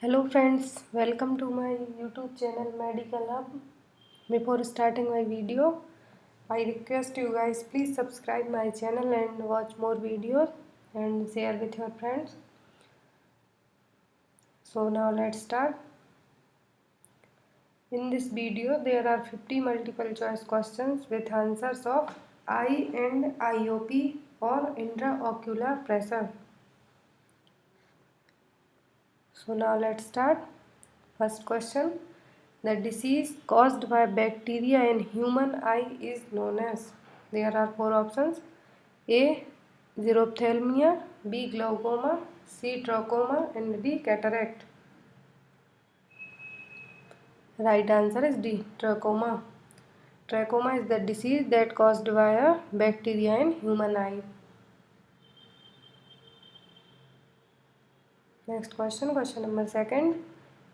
Hello friends, welcome to my YouTube channel Medical Hub. Before starting my video, I request you guys please subscribe my channel and watch more videos and share with your friends. So now let's start. In this video there are 50 multiple choice questions with answers of I and IOP or intraocular pressure. So now let's start. First question. The disease caused by bacteria in human eye is known as. There are four options. A. Xerophthalmia, B. Glaucoma, C. Trachoma and D. Cataract. Right answer is D. Trachoma. Trachoma is the disease that caused by a bacteria in human eye. Next question, question number second.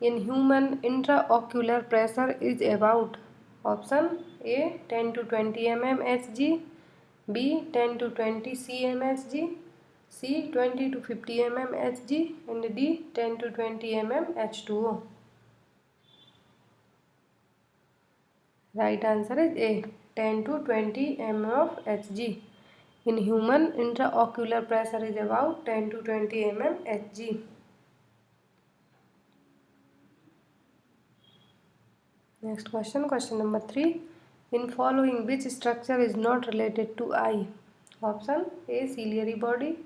In human, intraocular pressure is about option A 10 to 20 mmHg, B 10 to 20 cmHg, C 20 to 50 mmHg and D 10 to 20 mmH2O. Right answer is A 10 to 20 mm of Hg. In human, intraocular pressure is about 10 to 20 mmHg. Next question, question number 3. In following which structure is not related to eye? Option A ciliary body,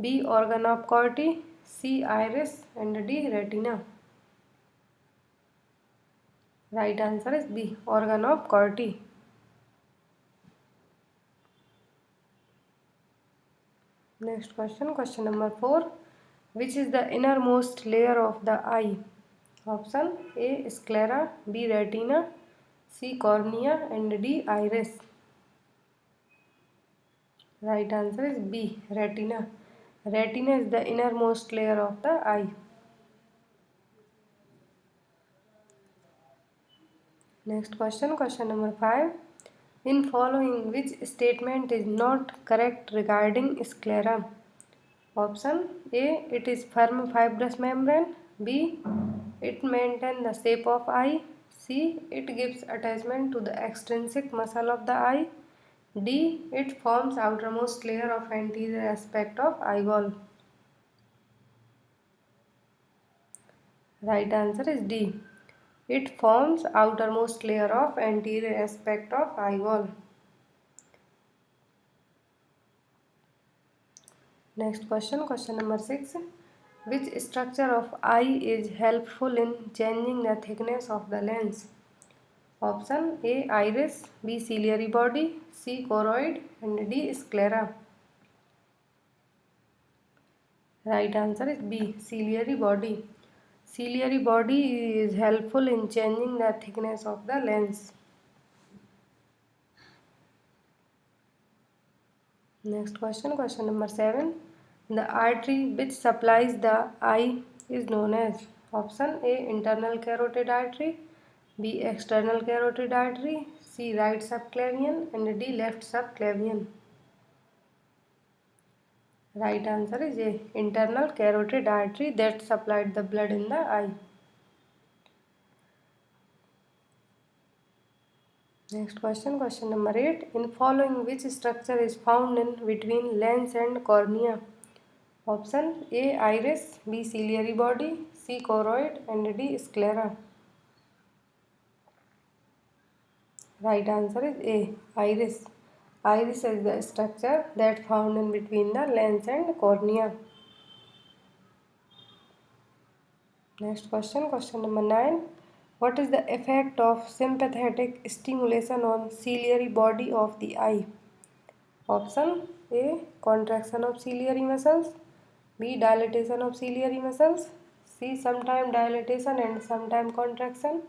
B organ of Corti, C iris and D retina. Right answer is B organ of Corti. Next question, question number 4. Which is the innermost layer of the eye? Option A sclera, B retina, C cornea and D iris. Right answer is B retina. Retina is the innermost layer of the eye. Next question, question number 5. In following which statement is not correct regarding sclera? Option A. It is firm fibrous membrane. B. It maintains the shape of eye. C. It gives attachment to the extrinsic muscle of the eye. D. It forms outermost layer of anterior aspect of eyeball. Right answer is D. It forms outermost layer of anterior aspect of eyeball. Next question, question number 6. Which structure of eye is helpful in changing the thickness of the lens? Option A iris, B ciliary body, C choroid and D sclera. Right answer is B ciliary body. Ciliary body is helpful in changing the thickness of the lens. Next question, question number 7. The artery which supplies the eye is known as. Option A internal carotid artery, B external carotid artery, C right subclavian and D left subclavian. Right answer is A internal carotid artery that supplied the blood in the eye. Next question, question number 8. In following which structure is found in between lens and cornea? Option A iris, B ciliary body, C choroid and D sclera. Right answer is A iris. Iris is the structure that found in between the lens and cornea. Next question, question number 9. What is the effect of sympathetic stimulation on ciliary body of the eye? Option A contraction of ciliary muscles, B dilatation of ciliary muscles, C sometime dilatation and sometime contraction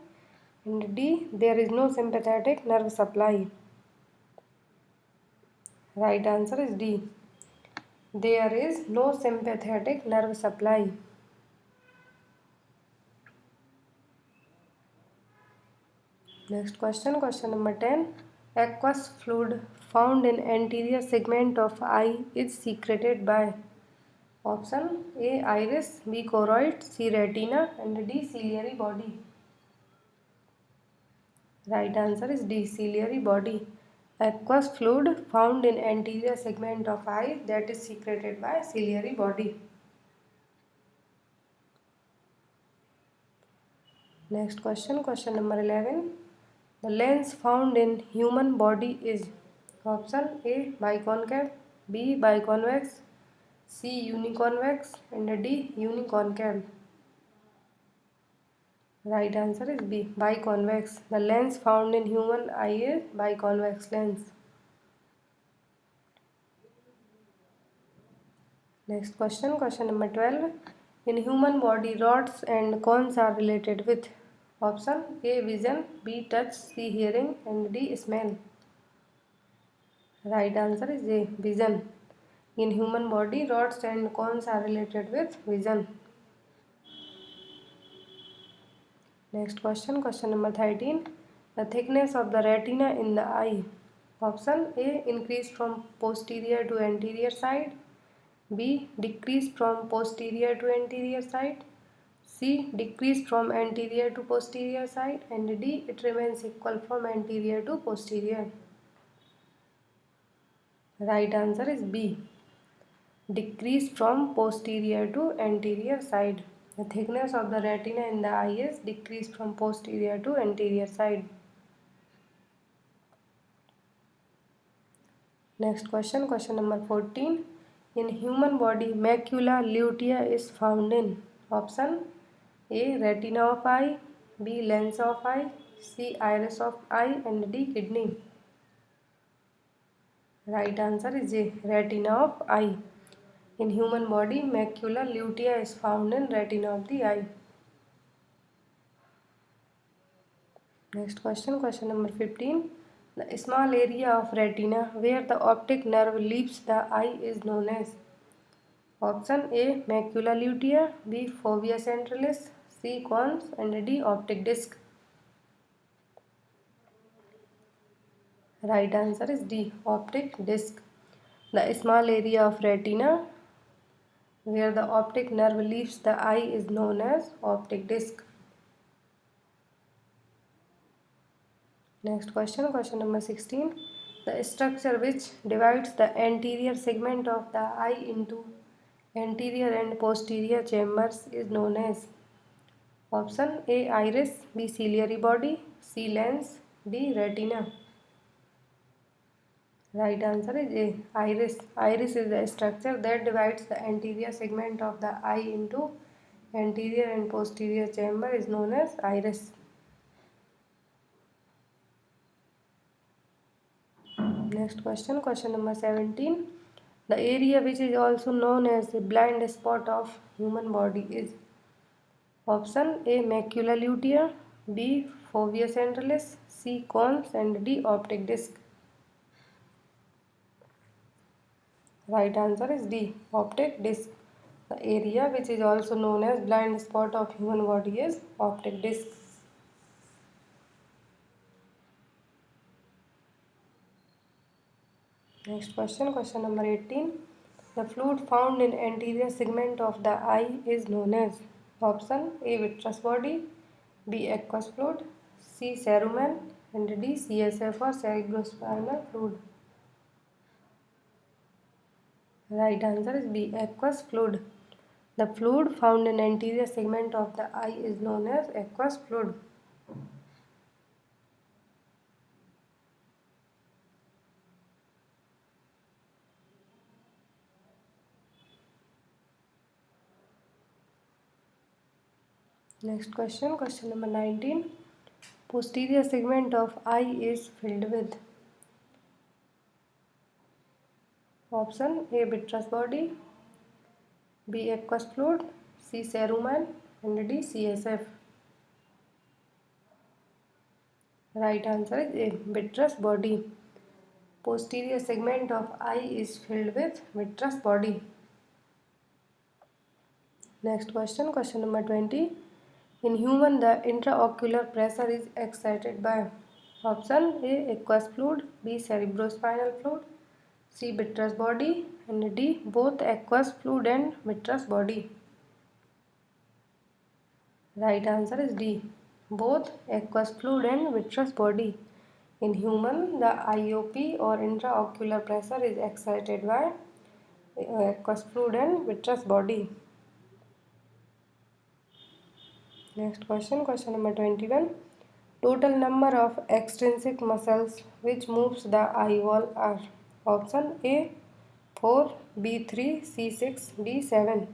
and D there is no sympathetic nerve supply. Right answer is D. There is no sympathetic nerve supply. Next question, question number 10. Aqueous fluid found in anterior segment of eye is secreted by. Option A iris, B choroid, C retina and D ciliary body. Right answer is D ciliary body. Aqueous fluid found in anterior segment of eye that is secreted by ciliary body. Next question, question number 11. The lens found in human body is option A biconcave, B biconvex, C uniconvex and D uniconcave. Right answer is B biconvex. The lens found in human eye is biconvex lens. Next question, question number 12. In human body, rods and cones are related with option A vision, B touch, C hearing and D smell. Right answer is A vision. In human body, rods and cones are related with vision. Next question, question number 13. The thickness of the retina in the eye. Option A increase from posterior to anterior side, B decrease from posterior to anterior side, C decrease from anterior to posterior side and D it remains equal from anterior to posterior. Right answer is B decrease from posterior to anterior side. The thickness of the retina in the eye is decreased from posterior to anterior side. Next question, question number 14. In human body, macula lutea is found in option A retina of eye, B lens of eye, C iris of eye and D kidney. Right answer is A retina of eye. In human body, macula lutea is found in retina of the eye. Next question, question number 15. The small area of retina where the optic nerve leaves the eye is known as option A macula lutea, B fovea centralis, C cones and D optic disc. Right answer is D optic disc. The small area of retina where the optic nerve leaves the eye is known as optic disc. Next question, question number 16. The structure which divides the anterior segment of the eye into anterior and posterior chambers is known as option A iris, B ciliary body, C lens, D retina. Right answer is A iris. Iris is the structure that divides the anterior segment of the eye into anterior and posterior chamber is known as iris. Next question, question number 17. The area which is also known as the blind spot of human body is option A macula lutea, B fovea centralis, C cones and D optic disc. Right answer is D optic disc. The area which is also known as blind spot of human body is optic disc. Next question, question number 18. The fluid found in anterior segment of the eye is known as option A vitreous body, B aqueous fluid, C cerumen and D CSF or cerebrospinal fluid. Right answer is B aqueous fluid. The fluid found in anterior segment of the eye is known as aqueous fluid. Next question, question number 19. Posterior segment of eye is filled with option A vitreous body, B aqueous fluid, C cerumen and D CSF. Right answer is A vitreous body. Posterior segment of eye is filled with vitreous body. Next question, question number 20. In human, the intraocular pressure is excited by option A aqueous fluid, B cerebrospinal fluid, C. Vitreous body, and D. Both aqueous fluid and vitreous body. Right answer is D. Both aqueous fluid and vitreous body. In human, the IOP or intraocular pressure is excited by aqueous fluid and vitreous body. Next question, question number 21. Total number of extrinsic muscles which moves the eye wall are option A 4, B 3, C 6, D 7.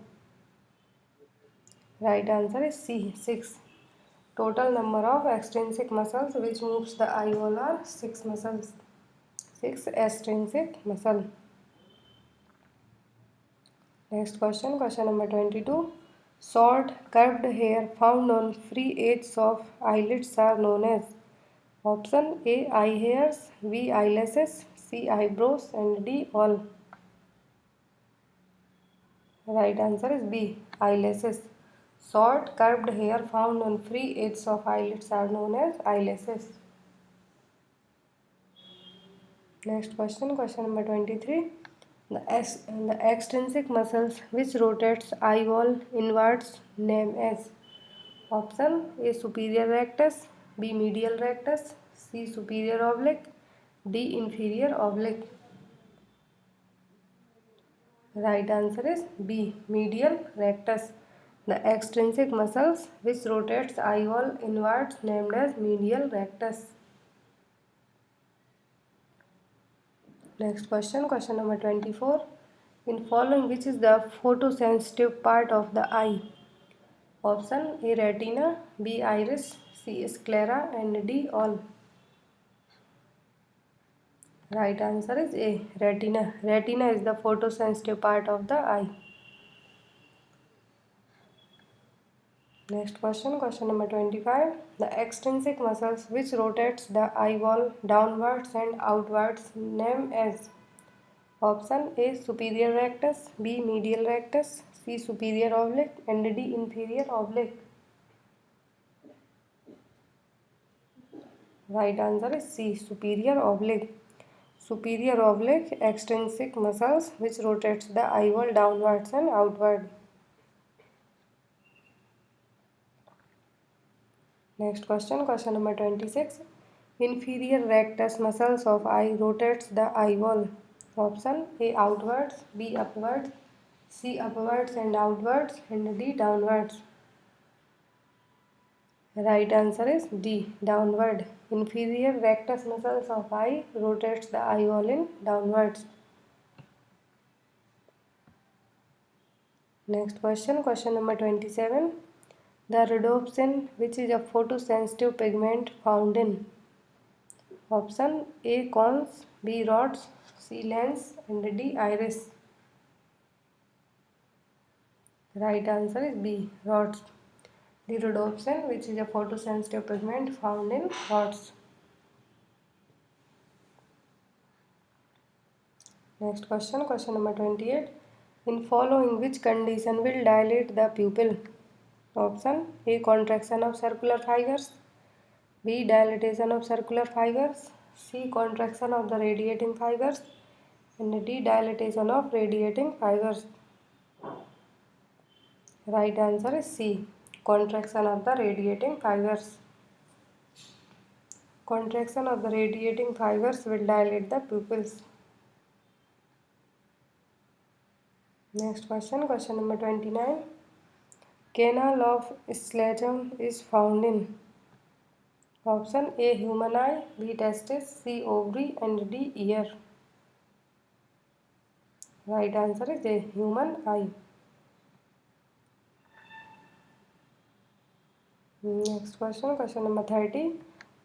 Right answer is C 6. Total number of extrinsic muscles which moves the eye wall are 6 muscles. 6 extrinsic muscle. Next question, question number 22. Short curved hair found on free edges of eyelids are known as option A eye hairs, B eyelashes, C eyebrows, and D all. Right answer is B eyelashes. Short curved hair found on free edges of eyelids are known as eyelashes. Next question, question number 23. The extrinsic muscles which rotates eye wall inwards name as option A superior rectus, B medial rectus, C superior oblique, D inferior oblique. Right answer is B medial rectus. The extrinsic muscles which rotates eye wall inwards named as medial rectus. Next question, question number 24. In following, which is the photosensitive part of the eye? Option A retina, B iris, C sclera, and D all. Right answer is A retina. Retina is the photosensitive part of the eye. Next question, question number 25. The extrinsic muscles which rotates the eye wall downwards and outwards name as option A superior rectus, B medial rectus, C superior oblique, and D inferior oblique. Right answer is C superior oblique. Superior oblique extrinsic muscles which rotates the eye wall downwards and outward. Next question, question number 26. Inferior rectus muscles of eye rotates the eye wall. Option A outwards, B upwards, C upwards and outwards, and D downwards. Right answer is D downward. Inferior rectus muscles of eye rotates the eye wall in downwards. Next question, question number 27. The rhodopsin, which is a photosensitive pigment found in option A cones, B rods, C lens, and D iris. Right answer is B rods. The rhodopsin, which is a photosensitive pigment found in rods. Next question, question number 28. In following which condition will dilate the pupil? Option A contraction of circular fibers, B dilatation of circular fibers, C contraction of the radiating fibers, and D dilatation of radiating fibers. Right answer is C contraction of the radiating fibers. Contraction of the radiating fibers will dilate the pupils. Next question, question number 29. Canal of Schletten is found in option A human eye, B testis, C ovary, and D ear. Right answer is A human eye. Next question, question number 30.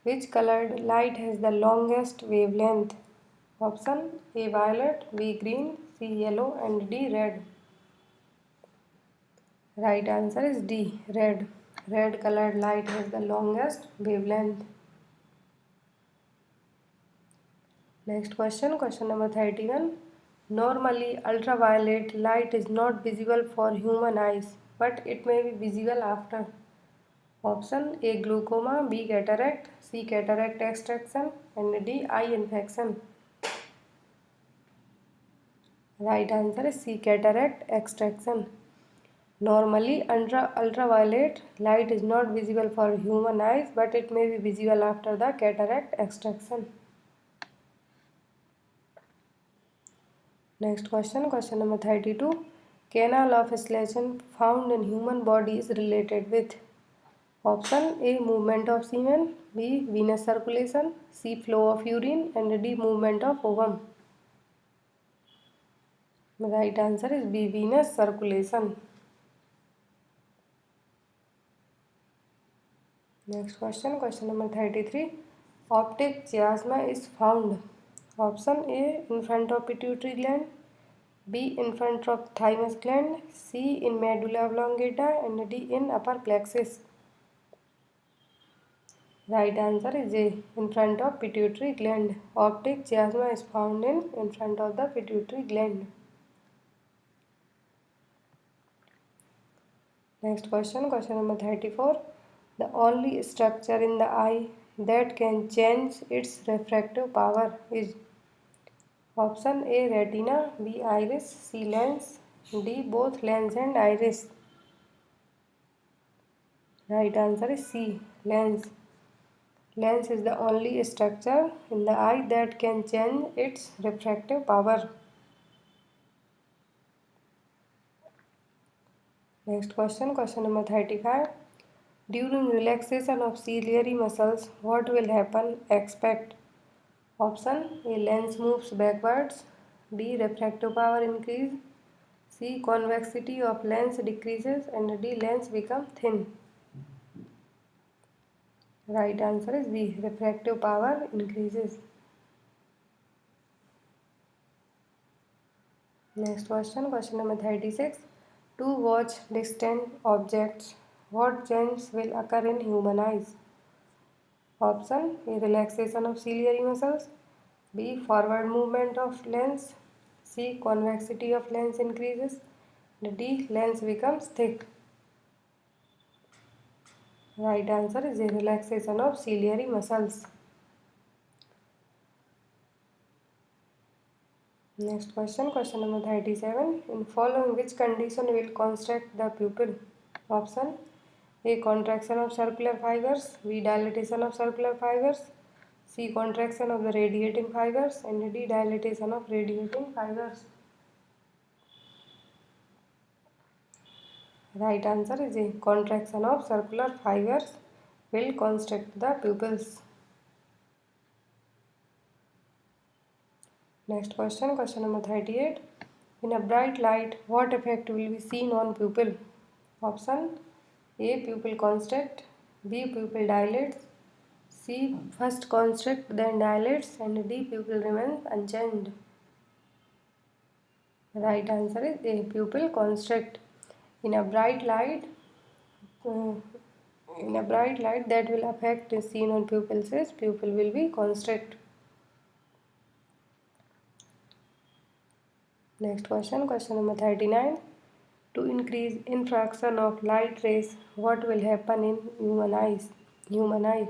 Which colored light has the longest wavelength? Option A violet, B green, C yellow, and D red. Right answer is D red. Red colored light has the longest wavelength. Next question, question number 31. Normally, ultraviolet light is not visible for human eyes, but it may be visible after option A glaucoma, B cataract, C cataract extraction, and D eye infection. Right answer is C. Cataract extraction. Normally, ultraviolet light is not visible for human eyes, but it may be visible after the cataract extraction. Next question, question number 32. Canal of Schlechen found in human body is related with option A. Movement of semen, B. Venous circulation, C. Flow of urine, and D. Movement of ovum. The right answer is B. Venous circulation. Next question, question number 33. Optic chiasma is found. Option A. In front of pituitary gland, B. In front of thymus gland, C. In medulla oblongata, and D. in upper plexus. Right answer is A. In front of pituitary gland. Optic chiasma is found in front of the pituitary gland. Next question, question number 34. The only structure in the eye that can change its refractive power is option A. Retina, B. Iris, C. Lens, D. Both lens and iris. Right answer is C. Lens. Lens is the only structure in the eye that can change its refractive power. Next question, question number 35. During relaxation of ciliary muscles, what will happen? Expect. Option A. Lens moves backwards, B. Refractive power increase, C. Convexity of lens decreases, and D. Lens become thin. Right answer is B. Refractive power increases. Next question, question number 36. To watch distant objects, what change will occur in human eyes? Option A. Relaxation of ciliary muscles, B. Forward movement of lens, C. Convexity of lens increases, D. Lens becomes thick. Right answer is A. Relaxation of ciliary muscles. Next question, question number 37. In following which condition will constrict the pupil? Option A. Contraction of circular fibers, B. Dilatation of circular fibers, C. Contraction of the radiating fibers, and D. Dilatation of radiating fibers. Right answer is A. Contraction of circular fibers will constrict the pupils. Next question, question number 38. In a bright light, what effect will be seen on pupil? Option A. Pupil constrict, B. Pupil dilates, C. First constrict then dilates, and D. Pupil remains unchanged. Right answer is A. Pupil constrict. In a bright light, uh, that will affect is seen on pupils is pupil will be constrict. Next question, question number 39. To increase infraction of light rays, what will happen in human eye?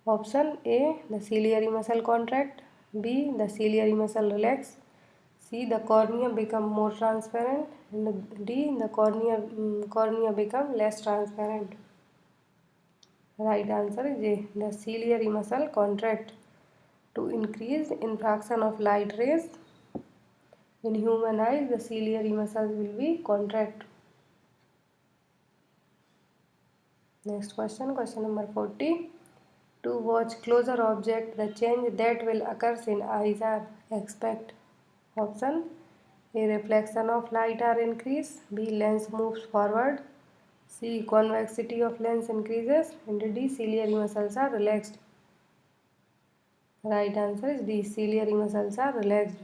Option A. The ciliary muscle contract, B. The ciliary muscle relax, C. The cornea become more transparent, and D. The cornea become less transparent. Right answer is A. The ciliary muscle contract. To increase infraction of light rays in human eyes, the ciliary muscles will be contract. Next question, question number 40. To watch closer object, the change that will occur in eyes are expect. Option A. Reflection of light are increase, B. Lens moves forward, C. Convexity of lens increases, and D. Ciliary muscles are relaxed. Right answer is D. Ciliary muscles are relaxed.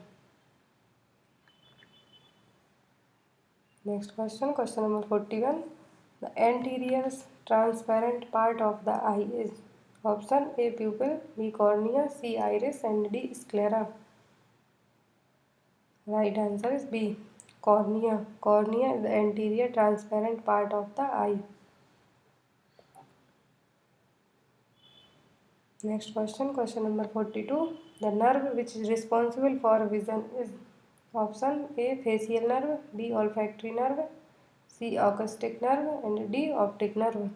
Next question, question number 41. The anterior transparent part of the eye is option A. Pupil, B. Cornea, C. Iris, and D. Sclera. Right answer is B. Cornea. Cornea is the anterior transparent part of the eye. Next question, question number 42. The nerve which is responsible for vision is Option A facial nerve, B olfactory nerve, C acoustic nerve, and D optic nerve.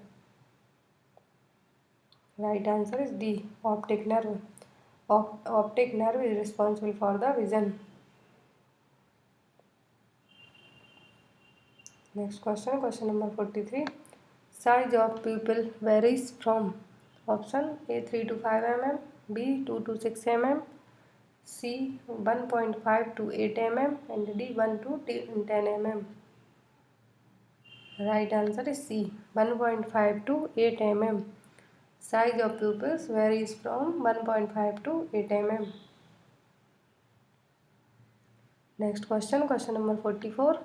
Right answer is D optic nerve. Optic nerve is responsible for the vision. Next question, question number 43. Size of pupil varies from option A 3 to 5 mm, B 2 to 6 mm, C 1.5 to 8 mm, and D 1 to 10 mm. Right answer is C 1.5 to 8 mm. Size of pupils varies from 1.5 to 8 mm. Next question, question number 44.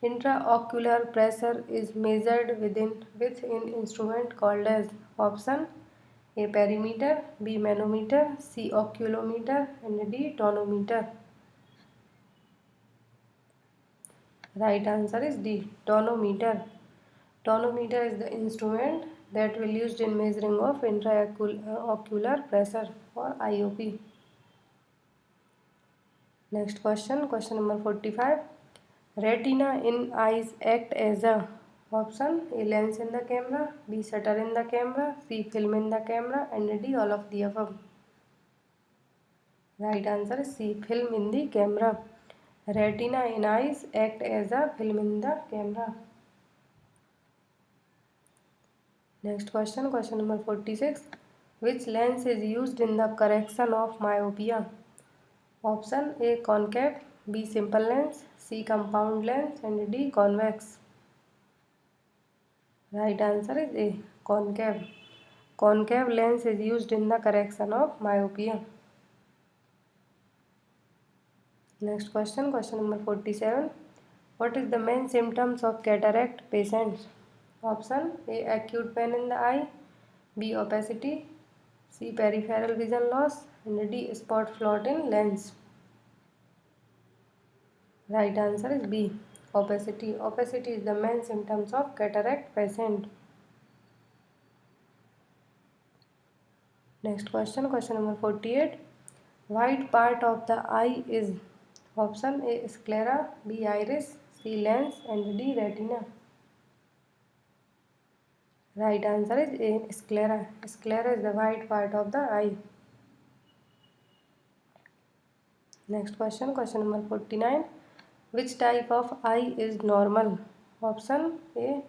Intraocular pressure is measured with an instrument called as option A perimeter, B manometer, C oculometer, and D tonometer. Right answer is D tonometer. Tonometer is the instrument that will used in measuring of intraocular pressure or IOP. Next question, question number 45. Retina in eyes act as a option A lens in the camera, B shutter in the camera, C film in the camera, and D all of the above. Right answer is C film in the camera. Retina in eyes act as a film in the camera. Next question, question number 46. Which lens is used in the correction of myopia? Option A concave, B simple lens, C compound lens, and D convex. Right answer is A concave. Concave lens is used in the correction of myopia. Next question, question number 47. What is the main symptoms of cataract patients? Option A acute pain in the eye, B opacity, C peripheral vision loss, and D spot float in lens. Right answer is B opacity. Opacity is the main symptoms of cataract patient. Next question, question number 48. White part of the eye is option A sclera, B iris, C lens, and D retina. Right answer is A sclera. Sclera is the white part of the eye. Next question, question number 49. Which type of eye is normal? Option A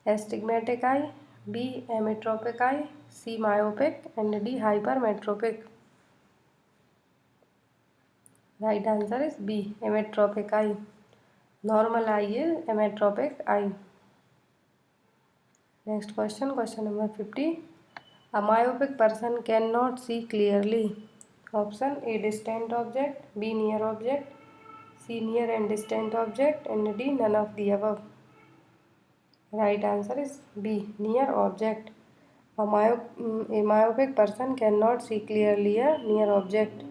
astigmatic eye, B ametropic eye, C myopic, and D hypermetropic. Right answer is B ametropic eye. Normal eye is ametropic eye. Next question, question number 50. A myopic person cannot see clearly. Option A distant object, B near object, C near and distant object, and D none of the above. Right answer is B near object. A myopic person cannot see clearly a near object.